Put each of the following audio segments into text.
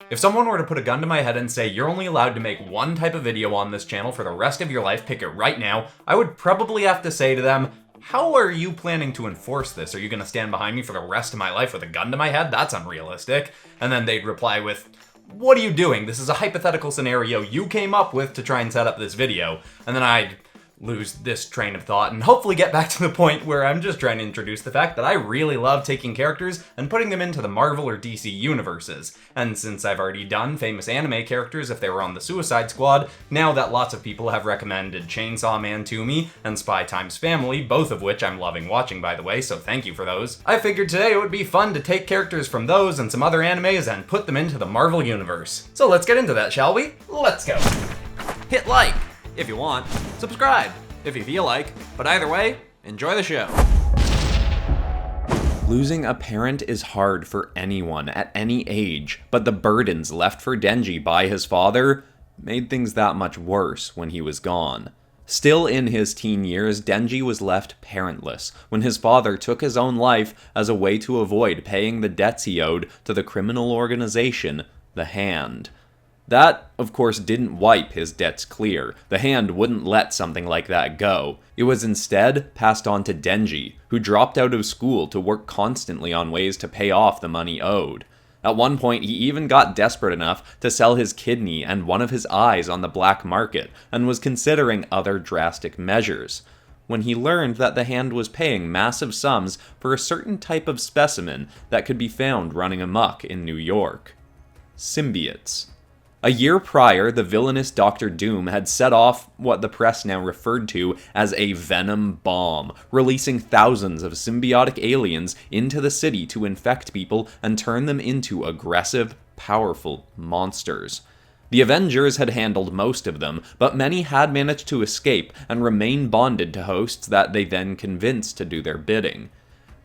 If someone were to put a gun to my head and say, you're only allowed to make one type of video on this channel for the rest of your life, pick it right now, I would probably have to say to them, how are you planning to enforce this? Are you going to stand behind me for the rest of my life with a gun to my head? That's unrealistic. And then they'd reply with, what are you doing? This is a hypothetical scenario you came up with to try and set up this video. And then I'd lose this train of thought and hopefully get back to the point where I'm just trying to introduce the fact that I really love taking characters and putting them into the Marvel or DC universes. And since I've already done famous anime characters if they were on the Suicide Squad, now that lots of people have recommended Chainsaw Man to me and Spy Times Family, both of which I'm loving watching by the way, so thank you for those, I figured today it would be fun to take characters from those and some other animes and put them into the Marvel universe. So let's get into that, shall we? Let's go! Hit like if you want, subscribe if you feel like, but either way, enjoy the show. Losing a parent is hard for anyone at any age, but the burdens left for Denji by his father made things that much worse when he was gone. Still in his teen years, Denji was left parentless when his father took his own life as a way to avoid paying the debts he owed to the criminal organization, the Hand. That, of course, didn't wipe his debts clear. The Hand wouldn't let something like that go. It was instead passed on to Denji, who dropped out of school to work constantly on ways to pay off the money owed. At one point, he even got desperate enough to sell his kidney and one of his eyes on the black market, and was considering other drastic measures, when he learned that the Hand was paying massive sums for a certain type of specimen that could be found running amok in New York. Symbiotes. A year prior, the villainous Dr. Doom had set off what the press now referred to as a venom bomb, releasing thousands of symbiotic aliens into the city to infect people and turn them into aggressive, powerful monsters. The Avengers had handled most of them, but many had managed to escape and remain bonded to hosts that they then convinced to do their bidding.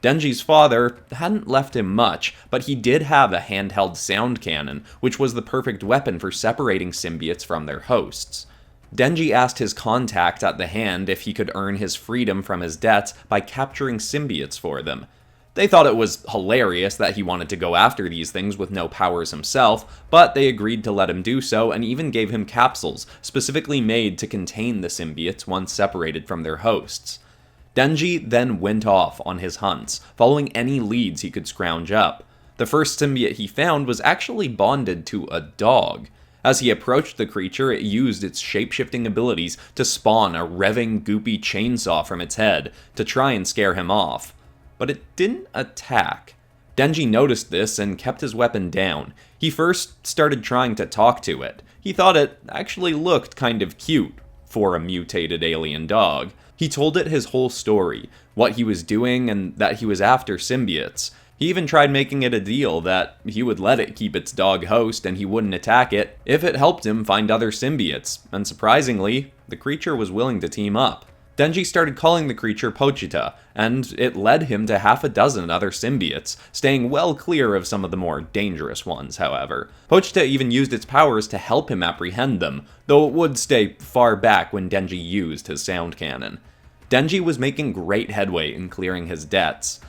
Denji's father hadn't left him much, but he did have a handheld sound cannon, which was the perfect weapon for separating symbiotes from their hosts. Denji asked his contact at the Hand if he could earn his freedom from his debts by capturing symbiotes for them. They thought it was hilarious that he wanted to go after these things with no powers himself, but they agreed to let him do so and even gave him capsules specifically made to contain the symbiotes once separated from their hosts. Denji then went off on his hunts, following any leads he could scrounge up. The first symbiote he found was actually bonded to a dog. As he approached the creature, it used its shape-shifting abilities to spawn a revving, goopy chainsaw from its head to try and scare him off. But it didn't attack. Denji noticed this and kept his weapon down. He first started trying to talk to it. He thought it actually looked kind of cute for a mutated alien dog. He told it his whole story, what he was doing, and that he was after symbiotes. He even tried making it a deal that he would let it keep its dog host and he wouldn't attack it if it helped him find other symbiotes, and surprisingly, the creature was willing to team up. Denji started calling the creature Vegeta, and it led him to half a dozen other symbiotes, staying well clear of some of the more dangerous ones, however. Vegeta even used its powers to help him apprehend them, though it would stay far back when Denji used his sound cannon. Denji was making great headway in clearing his debts,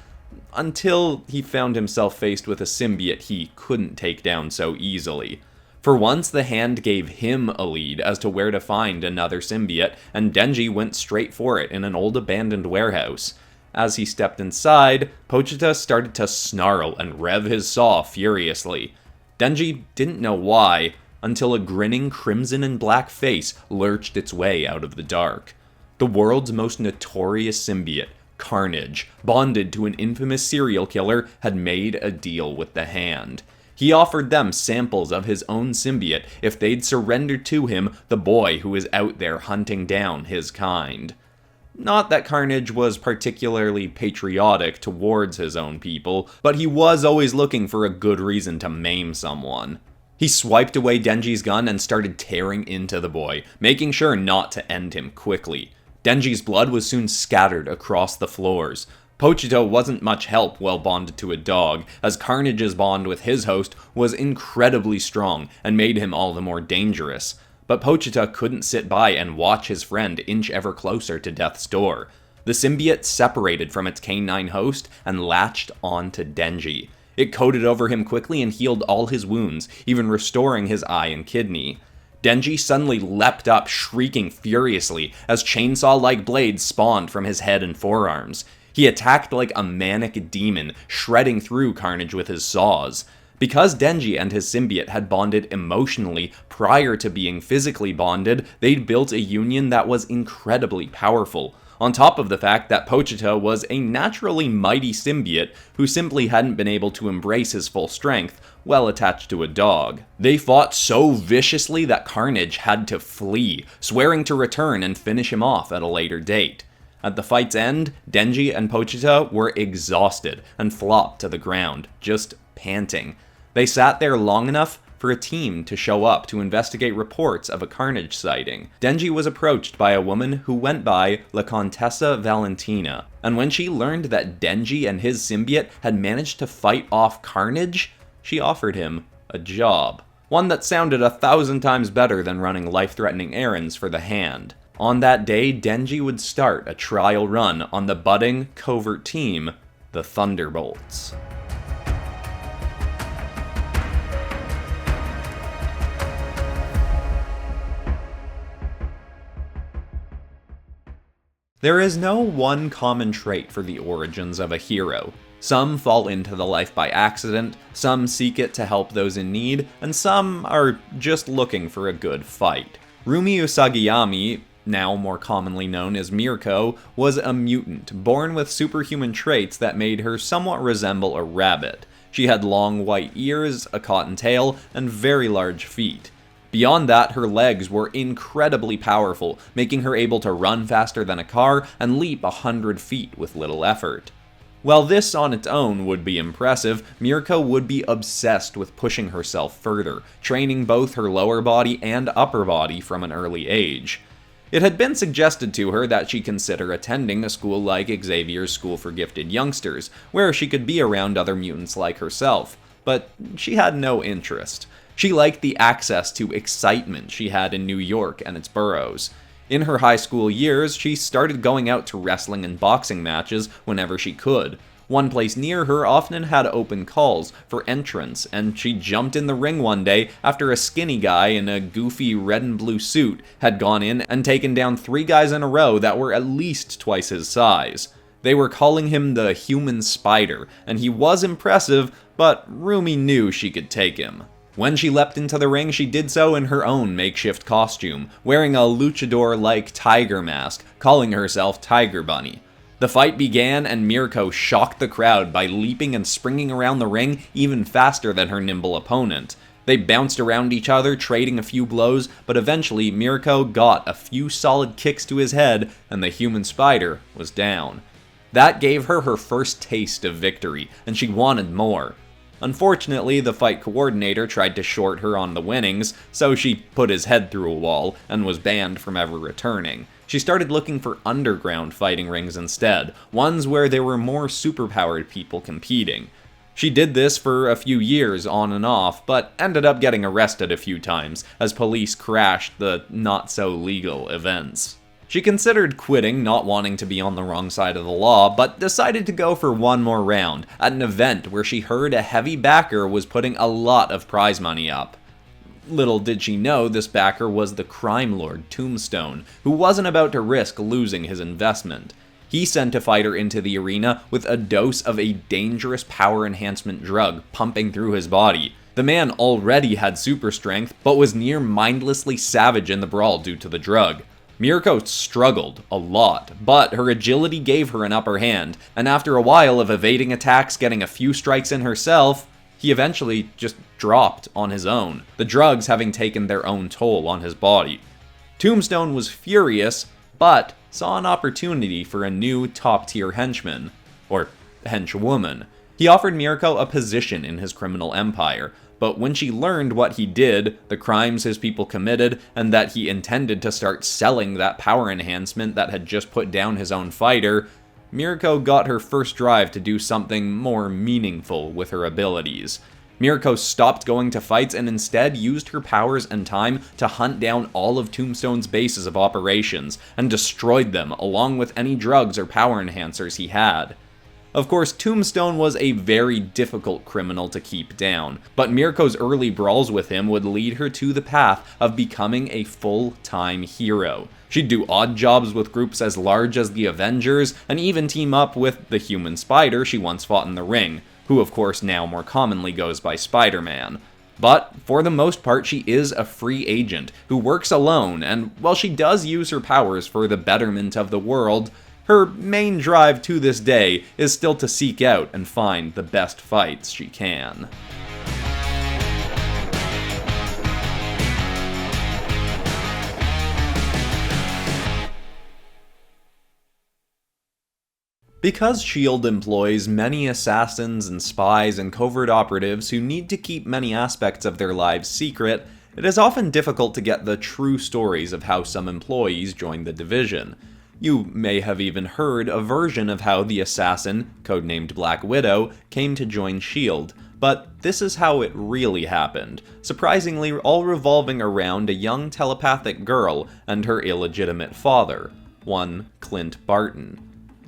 until he found himself faced with a symbiote he couldn't take down so easily. For once, the Hand gave him a lead as to where to find another symbiote, and Denji went straight for it in an old abandoned warehouse. As he stepped inside, Vegeta started to snarl and rev his saw furiously. Denji didn't know why, until a grinning crimson and black face lurched its way out of the dark. The world's most notorious symbiote, Carnage, bonded to an infamous serial killer, had made a deal with the Hand. He offered them samples of his own symbiote if they'd surrender to him the boy who was out there hunting down his kind. Not that Carnage was particularly patriotic towards his own people, but he was always looking for a good reason to maim someone. He swiped away Denji's gun and started tearing into the boy, making sure not to end him quickly. Denji's blood was soon scattered across the floors. Vegeta wasn't much help while bonded to a dog, as Carnage's bond with his host was incredibly strong and made him all the more dangerous. But Vegeta couldn't sit by and watch his friend inch ever closer to death's door. The symbiote separated from its canine host and latched onto Denji. It coated over him quickly and healed all his wounds, even restoring his eye and kidney. Denji suddenly leapt up, shrieking furiously, as chainsaw-like blades spawned from his head and forearms. He attacked like a manic demon, shredding through Carnage with his saws. Because Denji and his symbiote had bonded emotionally prior to being physically bonded, they'd built a union that was incredibly powerful. On top of the fact that Vegeta was a naturally mighty symbiote who simply hadn't been able to embrace his full strength while attached to a dog. They fought so viciously that Carnage had to flee, swearing to return and finish him off at a later date. At the fight's end, Denji and Vegeta were exhausted and flopped to the ground, just panting. They sat there long enough for a team to show up to investigate reports of a Carnage sighting. Denji was approached by a woman who went by La Contessa Valentina, and when she learned that Denji and his symbiote had managed to fight off Carnage, she offered him a job. One that sounded 1,000 times better than running life-threatening errands for the Hand. On that day, Denji would start a trial run on the budding, covert team, the Thunderbolts. There is no one common trait for the origins of a hero. Some fall into the life by accident, some seek it to help those in need, and some are just looking for a good fight. Rumi Usagiyami, now more commonly known as Mirko, was a mutant, born with superhuman traits that made her somewhat resemble a rabbit. She had long white ears, a cotton tail, and very large feet. Beyond that, her legs were incredibly powerful, making her able to run faster than a car and leap 100 feet with little effort. While this on its own would be impressive, Mirko would be obsessed with pushing herself further, training both her lower body and upper body from an early age. It had been suggested to her that she consider attending a school like Xavier's School for Gifted Youngsters, where she could be around other mutants like herself, but she had no interest. She liked the access to excitement she had in New York and its boroughs. In her high school years, she started going out to wrestling and boxing matches whenever she could. One place near her often had open calls for entrance, and she jumped in the ring one day after a skinny guy in a goofy red and blue suit had gone in and taken down 3 guys in a row that were at least twice his size. They were calling him the Human Spider, and he was impressive, but Rumi knew she could take him. When she leapt into the ring, she did so in her own makeshift costume, wearing a luchador-like tiger mask, calling herself Tiger Bunny. The fight began, and Mirko shocked the crowd by leaping and springing around the ring even faster than her nimble opponent. They bounced around each other, trading a few blows, but eventually Mirko got a few solid kicks to his head, and the Human Spider was down. That gave her her first taste of victory, and she wanted more. Unfortunately, the fight coordinator tried to short her on the winnings, so she put his head through a wall and was banned from ever returning. She started looking for underground fighting rings instead, ones where there were more superpowered people competing. She did this for a few years on and off, but ended up getting arrested a few times as police crashed the not-so-legal events. She considered quitting, not wanting to be on the wrong side of the law, but decided to go for one more round, at an event where she heard a heavy backer was putting a lot of prize money up. Little did she know this backer was the crime lord Tombstone, who wasn't about to risk losing his investment. He sent a fighter into the arena with a dose of a dangerous power enhancement drug pumping through his body. The man already had super strength, but was near mindlessly savage in the brawl due to the drug. Mirko struggled a lot, but her agility gave her an upper hand, and after a while of evading attacks, getting a few strikes in herself, he eventually just dropped on his own, the drugs having taken their own toll on his body. Tombstone was furious, but saw an opportunity for a new top-tier henchman, or henchwoman. He offered Mirko a position in his criminal empire, but when she learned what he did, the crimes his people committed, and that he intended to start selling that power enhancement that had just put down his own fighter, Mirko got her first drive to do something more meaningful with her abilities. Mirko stopped going to fights and instead used her powers and time to hunt down all of Tombstone's bases of operations, and destroyed them along with any drugs or power enhancers he had. Of course, Tombstone was a very difficult criminal to keep down, but Mirko's early brawls with him would lead her to the path of becoming a full-time hero. She'd do odd jobs with groups as large as the Avengers, and even team up with the human spider she once fought in the ring, who of course now more commonly goes by Spider-Man. But, for the most part, she is a free agent who works alone, and while she does use her powers for the betterment of the world, her main drive to this day is still to seek out and find the best fights she can. Because S.H.I.E.L.D. employs many assassins and spies and covert operatives who need to keep many aspects of their lives secret, it is often difficult to get the true stories of how some employees joined the division. You may have even heard a version of how the assassin, codenamed Black Widow, came to join S.H.I.E.L.D., but this is how it really happened, surprisingly all revolving around a young telepathic girl and her illegitimate father, one Clint Barton.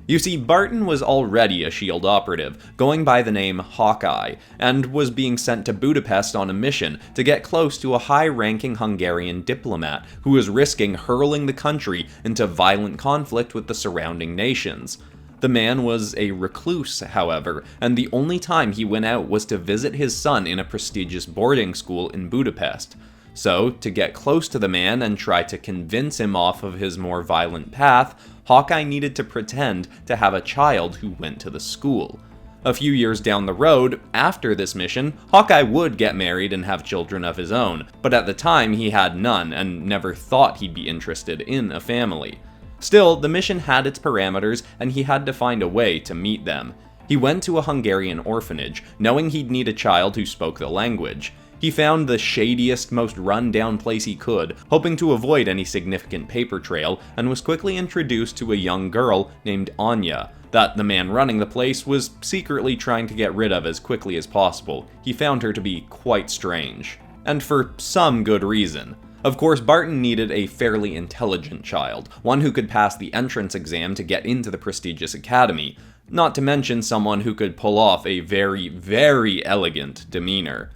You see, Barton was already a S.H.I.E.L.D. operative, going by the name Hawkeye, and was being sent to Budapest on a mission to get close to a high-ranking Hungarian diplomat who was risking hurling the country into violent conflict with the surrounding nations. The man was a recluse, however, and the only time he went out was to visit his son in a prestigious boarding school in Budapest. So, to get close to the man and try to convince him off of his more violent path, Hawkeye needed to pretend to have a child who went to the school. A few years down the road, after this mission, Hawkeye would get married and have children of his own, but at the time he had none and never thought he'd be interested in a family. Still, the mission had its parameters and he had to find a way to meet them. He went to a Hungarian orphanage, knowing he'd need a child who spoke the language. He found the shadiest, most run-down place he could, hoping to avoid any significant paper trail, and was quickly introduced to a young girl named Anya, that the man running the place was secretly trying to get rid of as quickly as possible. He found her to be quite strange. And for some good reason. Of course, Barton needed a fairly intelligent child, one who could pass the entrance exam to get into the prestigious academy, not to mention someone who could pull off a very, very elegant demeanor.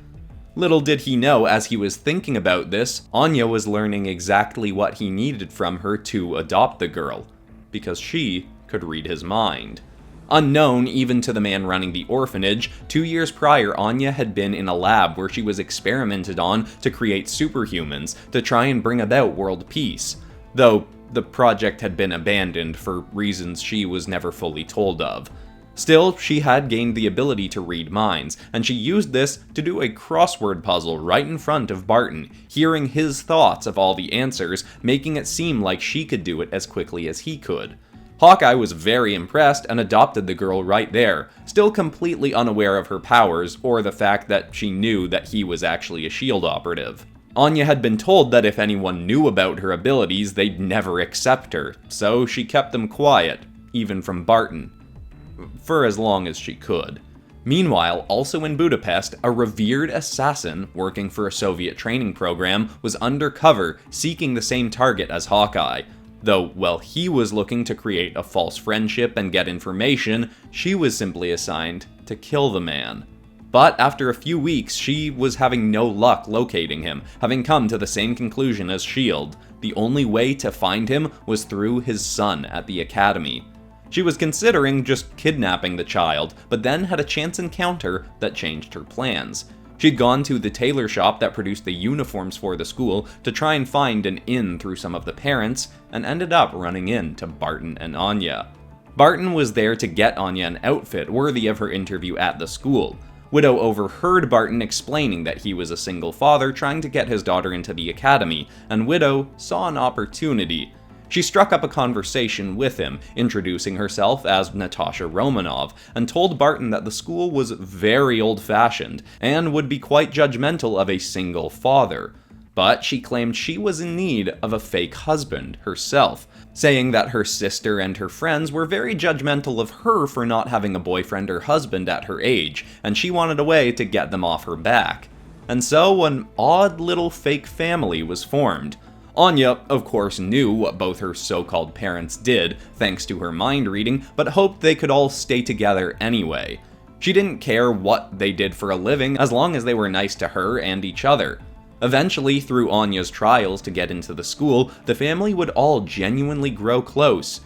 Little did he know, as he was thinking about this, Anya was learning exactly what he needed from her to adopt the girl, because she could read his mind. Unknown even to the man running the orphanage, 2 years prior Anya had been in a lab where she was experimented on to create superhumans to try and bring about world peace, though the project had been abandoned for reasons she was never fully told of. Still, she had gained the ability to read minds, and she used this to do a crossword puzzle right in front of Barton, hearing his thoughts of all the answers, making it seem like she could do it as quickly as he could. Hawkeye was very impressed and adopted the girl right there, still completely unaware of her powers or the fact that she knew that he was actually a S.H.I.E.L.D. operative. Anya had been told that if anyone knew about her abilities, they'd never accept her, so she kept them quiet, even from Barton. For as long as she could. Meanwhile, also in Budapest, a revered assassin working for a Soviet training program was undercover seeking the same target as Hawkeye. Though, while he was looking to create a false friendship and get information, she was simply assigned to kill the man. But after a few weeks, she was having no luck locating him, having come to the same conclusion as S.H.I.E.L.D. The only way to find him was through his son at the academy. She was considering just kidnapping the child, but then had a chance encounter that changed her plans. She'd gone to the tailor shop that produced the uniforms for the school to try and find an in through some of the parents, and ended up running into Barton and Anya. Barton was there to get Anya an outfit worthy of her interview at the school. Widow overheard Barton explaining that he was a single father trying to get his daughter into the academy, and Widow saw an opportunity. She struck up a conversation with him, introducing herself as Natasha Romanov, and told Barton that the school was very old-fashioned, and would be quite judgmental of a single father. But she claimed she was in need of a fake husband herself, saying that her sister and her friends were very judgmental of her for not having a boyfriend or husband at her age, and she wanted a way to get them off her back. And so an odd little fake family was formed. Anya, of course, knew what both her so-called parents did, thanks to her mind reading, but hoped they could all stay together anyway. She didn't care what they did for a living as long as they were nice to her and each other. Eventually, through Anya's trials to get into the school, the family would all genuinely grow close,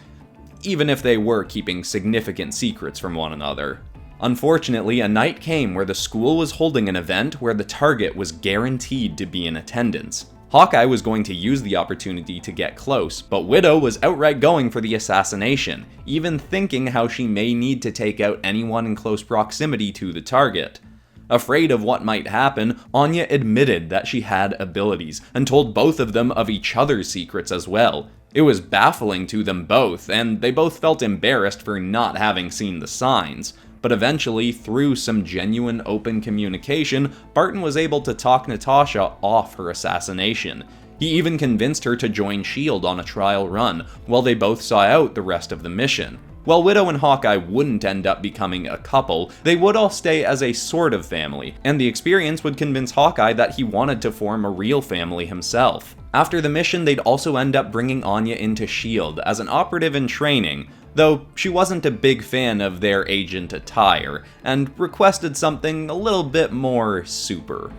even if they were keeping significant secrets from one another. Unfortunately, a night came where the school was holding an event where the target was guaranteed to be in attendance. Hawkeye was going to use the opportunity to get close, but Widow was outright going for the assassination, even thinking how she may need to take out anyone in close proximity to the target. Afraid of what might happen, Anya admitted that she had abilities, and told both of them of each other's secrets as well. It was baffling to them both, and they both felt embarrassed for not having seen the signs. But eventually, through some genuine open communication, Barton was able to talk Natasha off her assassination. He even convinced her to join S.H.I.E.L.D. on a trial run, while they both saw out the rest of the mission. While Widow and Hawkeye wouldn't end up becoming a couple, they would all stay as a sort of family, and the experience would convince Hawkeye that he wanted to form a real family himself. After the mission, they'd also end up bringing Anya into S.H.I.E.L.D. as an operative in training, though she wasn't a big fan of their agent attire, and requested something a little bit more super.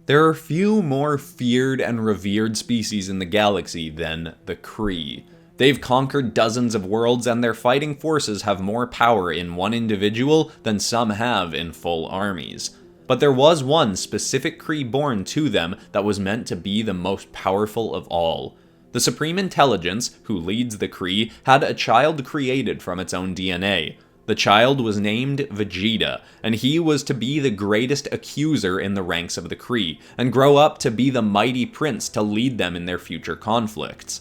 There are few more feared and revered species in the galaxy than the Kree. They've conquered dozens of worlds, and their fighting forces have more power in one individual than some have in full armies. But there was one specific Kree born to them that was meant to be the most powerful of all. The Supreme Intelligence, who leads the Kree, had a child created from its own DNA. The child was named Vegeta, and he was to be the greatest accuser in the ranks of the Kree, and grow up to be the mighty prince to lead them in their future conflicts.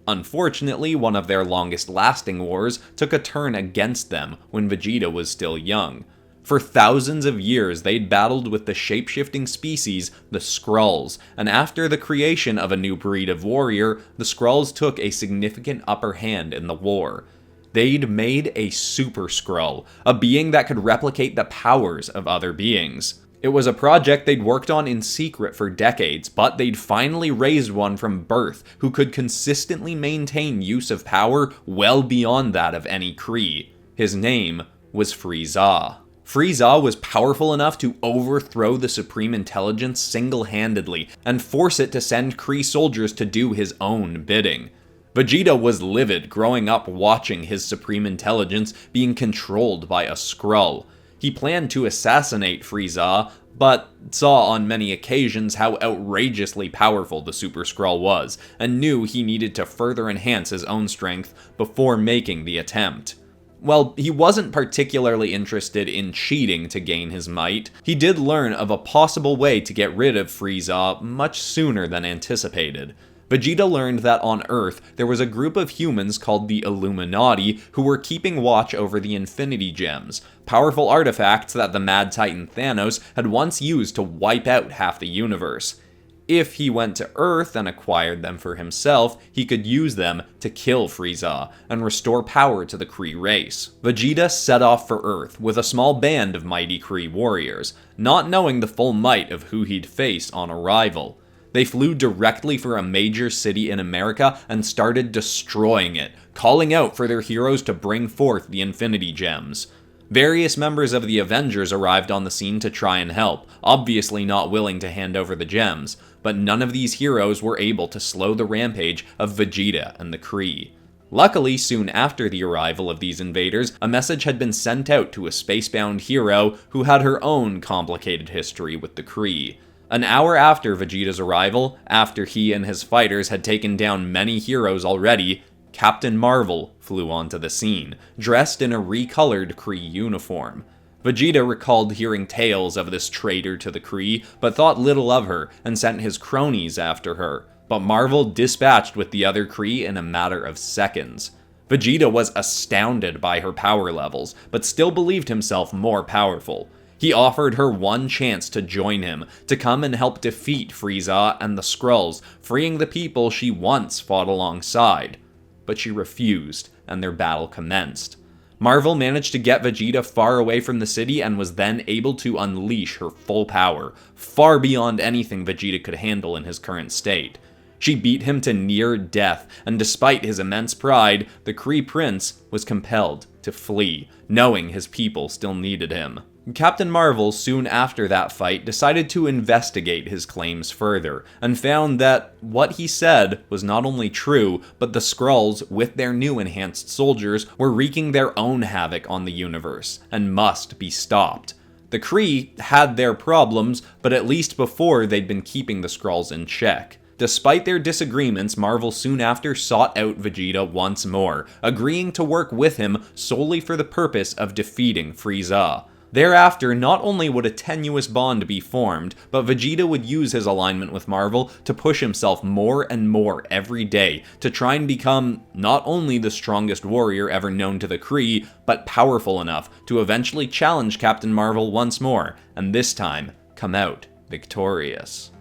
Unfortunately, one of their longest-lasting wars took a turn against them when Vegeta was still young. For thousands of years, they'd battled with the shape-shifting species, the Skrulls, and after the creation of a new breed of warrior, the Skrulls took a significant upper hand in the war. They'd made a Super Skrull, a being that could replicate the powers of other beings. It was a project they'd worked on in secret for decades, but they'd finally raised one from birth who could consistently maintain use of power well beyond that of any Kree. His name was Frieza. Frieza was powerful enough to overthrow the Supreme Intelligence single-handedly and force it to send Kree soldiers to do his own bidding. Vegeta was livid growing up watching his Supreme Intelligence being controlled by a Skrull. He planned to assassinate Frieza, but saw on many occasions how outrageously powerful the Super Skrull was, and knew he needed to further enhance his own strength before making the attempt. While he wasn't particularly interested in cheating to gain his might, he did learn of a possible way to get rid of Frieza much sooner than anticipated. Vegeta learned that on Earth, there was a group of humans called the Illuminati who were keeping watch over the Infinity Gems, powerful artifacts that the Mad Titan Thanos had once used to wipe out half the universe. If he went to Earth and acquired them for himself, he could use them to kill Frieza and restore power to the Kree race. Vegeta set off for Earth with a small band of mighty Kree warriors, not knowing the full might of who he'd face on arrival. They flew directly for a major city in America and started destroying it, calling out for their heroes to bring forth the Infinity Gems. Various members of the Avengers arrived on the scene to try and help, obviously not willing to hand over the gems, but none of these heroes were able to slow the rampage of Vegeta and the Kree. Luckily, soon after the arrival of these invaders, a message had been sent out to a spacebound hero who had her own complicated history with the Kree. An hour after Vegeta's arrival, after he and his fighters had taken down many heroes already, Captain Marvel flew onto the scene, dressed in a recolored Kree uniform. Vegeta recalled hearing tales of this traitor to the Kree, but thought little of her and sent his cronies after her. But Marvel dispatched with the other Kree in a matter of seconds. Vegeta was astounded by her power levels, but still believed himself more powerful. He offered her one chance to join him, to come and help defeat Frieza and the Skrulls, freeing the people she once fought alongside. But she refused, and their battle commenced. Marvel managed to get Vegeta far away from the city and was then able to unleash her full power, far beyond anything Vegeta could handle in his current state. She beat him to near death, and despite his immense pride, the Kree Prince was compelled to flee, knowing his people still needed him. Captain Marvel, soon after that fight, decided to investigate his claims further, and found that what he said was not only true, but the Skrulls, with their new enhanced soldiers, were wreaking their own havoc on the universe, and must be stopped. The Kree had their problems, but at least before they'd been keeping the Skrulls in check. Despite their disagreements, Marvel soon after sought out Vegeta once more, agreeing to work with him solely for the purpose of defeating Frieza. Thereafter, not only would a tenuous bond be formed, but Vegeta would use his alignment with Marvel to push himself more and more every day to try and become not only the strongest warrior ever known to the Kree, but powerful enough to eventually challenge Captain Marvel once more, and this time come out victorious.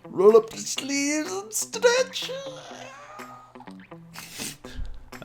Roll up the sleeves and stretch.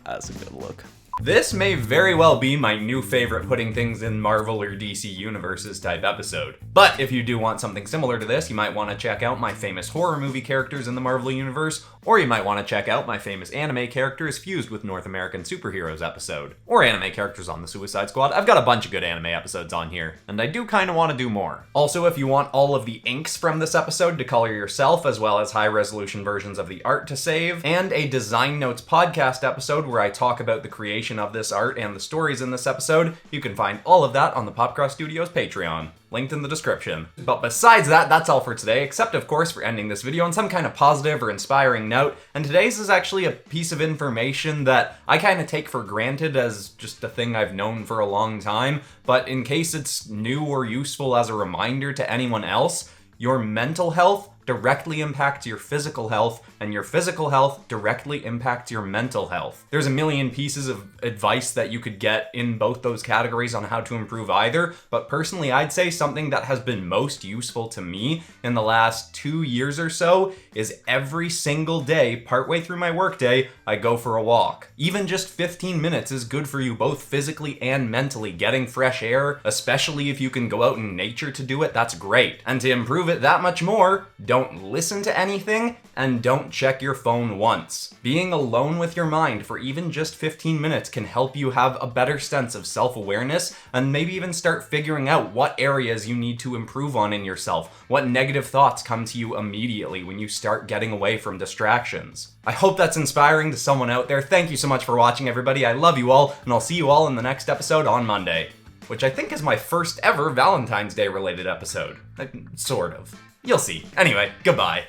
That's a good look. This may very well be my new favorite putting things in Marvel or DC universes type episode. But if you do want something similar to this, you might want to check out my famous horror movie characters in the Marvel universe, or you might want to check out my famous anime characters fused with North American superheroes episode, or anime characters on the Suicide Squad. I've got a bunch of good anime episodes on here, and I do kind of want to do more. Also, if you want all of the inks from this episode to color yourself, as well as high resolution versions of the art to save, and a Design Notes podcast episode where I talk about the creation of this art and the stories in this episode, you can find all of that on the PopCross Studios Patreon, linked in the description. But besides that, that's all for today, except of course for ending this video on some kind of positive or inspiring note, and today's is actually a piece of information that I kind of take for granted as just a thing I've known for a long time, but in case it's new or useful as a reminder to anyone else, your mental health directly impacts your physical health, and your physical health directly impacts your mental health. There's a million pieces of advice that you could get in both those categories on how to improve either, but personally I'd say something that has been most useful to me in the last 2 years or so is every single day, partway through my workday, I go for a walk. Even just 15 minutes is good for you both physically and mentally. Getting fresh air, especially if you can go out in nature to do it, that's great. And to improve it that much more, don't listen to anything, and don't check your phone once. Being alone with your mind for even just 15 minutes can help you have a better sense of self-awareness, and maybe even start figuring out what areas you need to improve on in yourself, what negative thoughts come to you immediately when you start getting away from distractions. I hope that's inspiring to someone out there. Thank you so much for watching, everybody. I love you all, and I'll see you all in the next episode on Monday, which I think is my first ever Valentine's Day related episode. Sort of. You'll see. Anyway, goodbye.